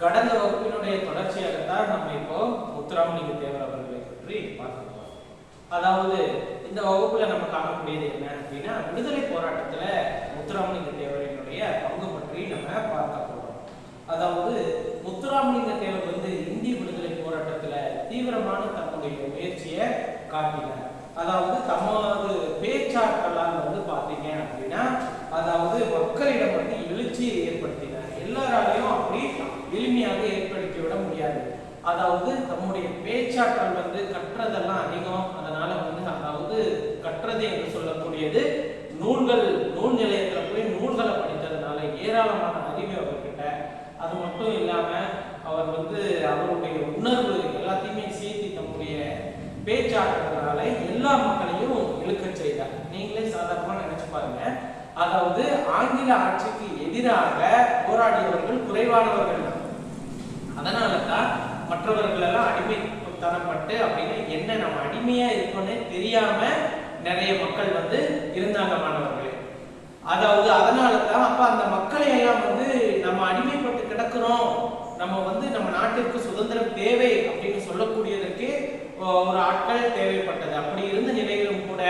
கடந்த வகுப்பினுடைய தொடர்ச்சியாகத்தான் நம்ம இப்போ முத்துராமலிங்க தேவர் அவர்களை பற்றி பார்க்க போறோம். அதாவது இந்த வகுப்புல நம்ம காணக்கூடியது என்ன அப்படின்னா, விடுதலை போராட்டத்துல முத்துராமலிங்க தேவரினுடைய பங்கு பற்றி நம்ம பார்க்க போறோம். அதாவது முத்துராமலிங்க தேவர் இந்திய விடுதலை போராட்டத்துல தீவிரமான தன்னுடைய முயற்சியை காட்டினார். அதாவது தமது பேச்சாற்றலால் பாத்தீங்க அப்படின்னா, அதாவது மக்களிடம் எழுச்சி ஏற்படுத்தினார். எல்லாராலையும் அப்படி எளிமையாக ஏற்படுத்தி விட முடியாது. அதாவது தம்முடைய பேச்சாற்றல் கற்றதெல்லாம் அதிகம். அதனால அதாவது கற்றது என்று சொல்லக்கூடியது நூல் நிலையத்துல போய் நூல்களை படித்ததுனால ஏராளமான அறிவு அவர்கிட்ட. அது மட்டும் இல்லாம அவர் அவருடைய உணர்வு எல்லாத்தையுமே சேர்த்து தம்முடைய பேச்சாற்றலால எல்லா மக்களையும் இழுக்க செய்தார். நீங்களே சாதாரணமா நினைச்சு பாருங்க. அதாவது ஆங்கில ஆட்சிக்கு எதிராக போராடியவர்கள் குறைவானவர்கள். அதனாலதான் மற்றவர்கள் எல்லாம் அடிமைத்தனப்பட்டு அப்படின்னு என்ன நம்ம அடிமையா இருக்கோன்னு தெரியாம நிறைய மக்கள் இருந்தாங்க மாணவர்களே. அதாவது அதனாலதான் அப்ப அந்த மக்களை எல்லாம் நம்ம அடிமைப்பட்டு கிடக்கிறோம், நம்ம நம்ம நாட்டிற்கு சுதந்திரம் தேவை அப்படின்னு சொல்லக்கூடியதற்கு ஒரு ஆட்கள் தேவைப்பட்டது. அப்படி இருந்த நிலையிலும் கூட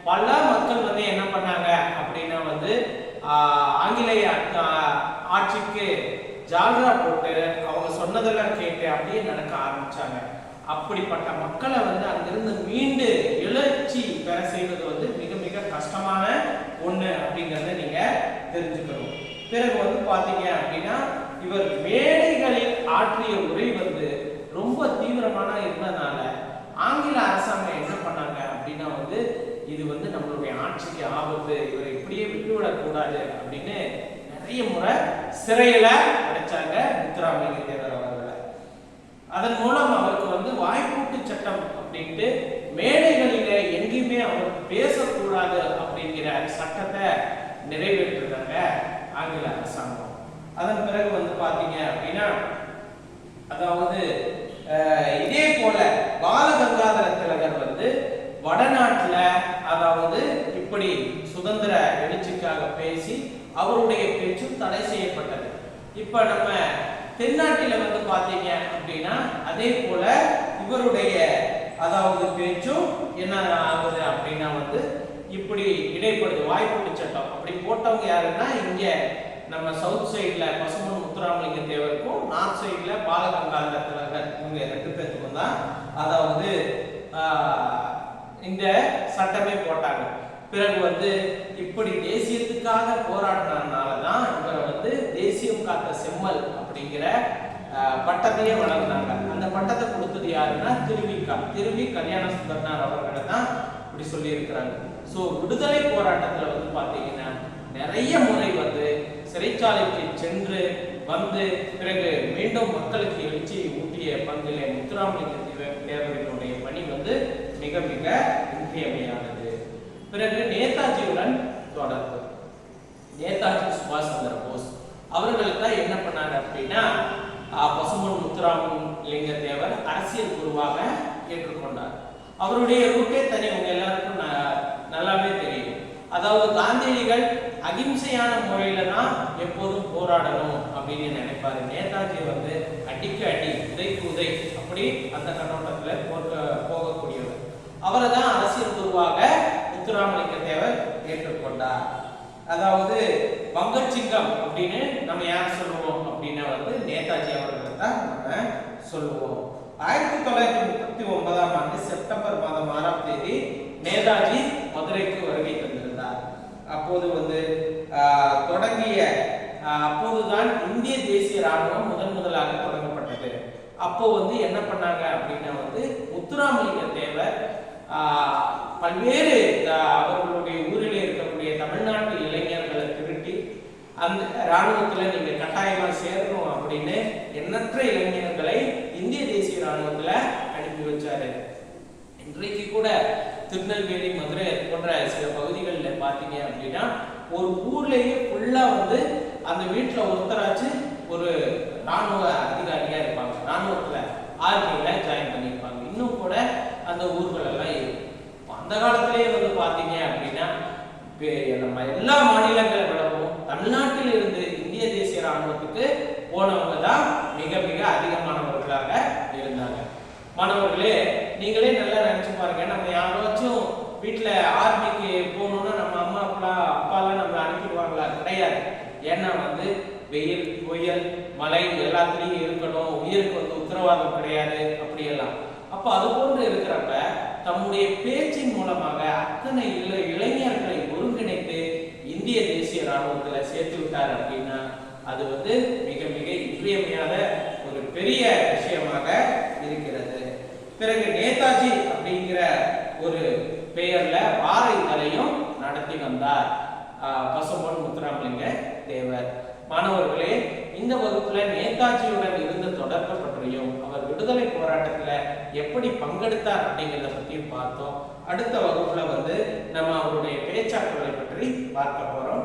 பல மக்கள் என்ன பண்ணாங்க அப்படின்னா ஆங்கிலேய ஆட்சிக்கு ஜால்ரா போட்டு அவங்க சொன்னதெல்லாம் கேட்டு அப்படியே நடக்க ஆரம்பிச்சாங்க. அப்படிப்பட்ட மக்களை அங்கிருந்து மீண்டு எழுச்சி பெற செய்வது மிக மிக கஷ்டமான ஒண்ணு அப்படிங்கறத நீங்க தெரிஞ்சுக்கணும். பிறகு பாத்தீங்க அப்படின்னா, இவர் மேடைகளில் ஆற்றிய உரை ரொம்ப தீவிரமான இருந்ததுனால ஆங்கில அரசாங்கம் என்ன பண்ணாங்க அப்படின்னா இது நம்மளுடைய ஆட்சிக்கு ஆபத்து, இவரை இப்படியே விட்டுவிடக் கூடாது அப்படின்னு நிறைய முறை சிறையில அடைச்சாங்க முத்துராமலிங்க தேவர் அவர்களை. அதன் மூலம் அவருக்கு வாய்ப்பூட்டு சட்டம் அப்படின்ட்டு மேடைகளில எங்கேயுமே அவர் பேசக்கூடாது அப்படிங்கிற சட்டத்தை நிறைவேற்றுறாங்க ஆங்கில அரசாங்கம். அதன் பிறகு பாத்தீங்க அப்படின்னா, அதாவது இதே போல பாலகங்காதர திலகர் வடநாட்டுல அதாவது இப்படி சுதந்திர எழுச்சிக்காக பேசி அவருடைய பேச்சும் தடை செய்யப்பட்டது. இப்ப நம்ம தென்னாட்டில பாத்தீங்க அப்படின்னா அதே போல இவருடைய அதாவது பேச்சும் என்ன ஆகுது அப்படின்னா இப்படி இடைப்படுது. வாய்ப்பூட்டு சட்டம் அப்படி போட்டவங்க யாருன்னா, இங்க நம்ம சவுத் சைட்ல பசுமன் முத்துராமலிங்க தேவருக்கும் நார்த் சைட்ல பாலகங்காதர திலகர் இவங்க ரெண்டு பேருக்கும் தான் அதாவது இந்த சட்டமே போட்டாங்க. பிறகு இப்படி தேசியத்துக்காக போராடினாலதான் இவரை தேசியம் காத்த செம்மல் அப்படிங்கிற பட்டத்தையே வழங்கினாங்க. அந்த பட்டத்தை கொடுத்தது யாருன்னா திருவி கல்யாண சுந்தரனார் அவர்களை தான் இப்படி சொல்லி இருக்கிறாங்க. சோ விடுதலை போராட்டத்துல பாத்தீங்கன்னா நிறைய முறை சிறைச்சாலைக்கு சென்று பிறகு மீண்டும் மக்களுக்கு எழுச்சியை ஊட்டிய பங்கிலே முத்துராமலிங்க தேவரினுடைய பணி மிக மிக இன்றியமையானது. பிறகு நேதாஜியுடன் தொடர்பு. நேதாஜி சுபாஷ் சந்திர போஸ் அவர்களுக்கு தான் என்ன பண்ணாங்க அப்படின்னா, பசுமன் முத்துராமலிங்க தேவர் அரசியல் குருவாக ஏற்றுக்கொண்டார். அவருடைய ரூட்டே தனி, உங்க எல்லாருக்கும் நல்லாவே தெரியும். அதாவது காந்தியடிகள் அகிம்சையான முறையில தான் எப்போதும் போராடணும் அப்படின்னு நினைப்பாரு. நேதாஜி அடிக்கு அடி உதைக்கு உதை அப்படி அந்த கண்ணோட்டத்துல போகக்கூடியவர். அவரை தான் அரசியல் குருவாக முத்துராமலிங்க தேவர் ஏற்றுக்கொண்டார். அதாவது வங்கச்சிங்கம் அப்படின்னு நம்ம யார் சொல்லுவோம் அப்படின்னா நேதாஜி அவர்களை தான் நம்ம சொல்லுவோம். 1939ஆம் ஆண்டு செப்டம்பர் மாதம் 6ஆம் தேதி நேதாஜி மதுரைக்கு வருகை தந்திருந்தார். அப்போது அப்போதுதான் இந்திய தேசிய ராணுவம் முதலாக தொடங்கப்பட்டது. அப்போ என்ன பண்ணாங்க அப்படின்னா முத்துராமலிங்க தேவர் பல்வேறு அவர்களுடைய ஊரில் இருக்கக்கூடிய தமிழ்நாட்டு இளைஞர்களை திருட்டி அந்த ராணுவத்துல நீங்க கட்டாயமா சேரணும் அப்படின்னு எண்ணற்ற இளைஞர்களை இந்திய தேசிய ராணுவத்துல அனுப்பி வச்சாரு. இன்றைக்கு கூட திருநெல்வேலி, மதுரை போன்ற சில பகுதிகளில் பாத்தீங்க அப்படின்னா ஒரு ஊர்லயே ஃபுல்லா அந்த வீட்டுல ஒருத்தராச்சு ஒரு ராணுவ அதிகாரியா இருப்பாங்க. ராணுவத்துல ஆர்மியில ஜாயின் பண்ணிருப்பாங்க. இன்னும் கூட அந்த ஊர்கள் எல்லாம் இருக்கு. அந்த காலத்திலேயே பாத்தீங்க அப்படின்னா நம்ம எல்லா மாநிலங்களை விடவும் தமிழ்நாட்டில் இருந்து இந்திய தேசிய ராணுவத்துக்கு போனவங்க தான் மிக மிக அதிகமானவர்களாக இருந்தாங்க. மாணவர்களே, நீங்களே நல்லா நினைச்சு பாருங்க. நம்ம யாராச்சும் வீட்டுல ஆர்மிக்கு போகணும்னா நம்ம அம்மா அப்பாலாம் நம்ம அனுப்பிடுவாங்களா? கிடையாது. ஏன்னா வெயில், புயல், மழை எல்லாத்துலயும் இருக்கணும், உயிருக்கு உத்தரவாதம் கிடையாது அப்படியெல்லாம். அப்ப அது போன்று இருக்கிறப்ப தம்முடைய பேச்சின் மூலமாக அத்தனை இளைஞர்களை ஒருங்கிணைத்து இந்திய தேசிய ராணுவத்துல சேர்த்து விட்டார் அப்படின்னா அது மிக மிக இன்றியமையாத ஒரு பெரிய விஷயமாக இருக்கிறது. பிறகு நேதாஜி அப்படிங்கிற ஒரு பெயர்ல வார இதழையும் நடத்தி வந்தார் பசும்பொன் முத்துராமலிங்க தேவர். மாணவர்களே, இந்த வகுப்புல நேதாஜியுடன் இருந்த தொடர்பு பற்றியும் அவர் விடுதலை போராட்டத்துல எப்படி பங்கெடுத்தார் அப்படிங்கிறத பற்றியும் பார்த்தோம். அடுத்த வகுப்புல நம்ம அவருடைய பேச்சாற்றலை பற்றி பார்க்க போறோம்.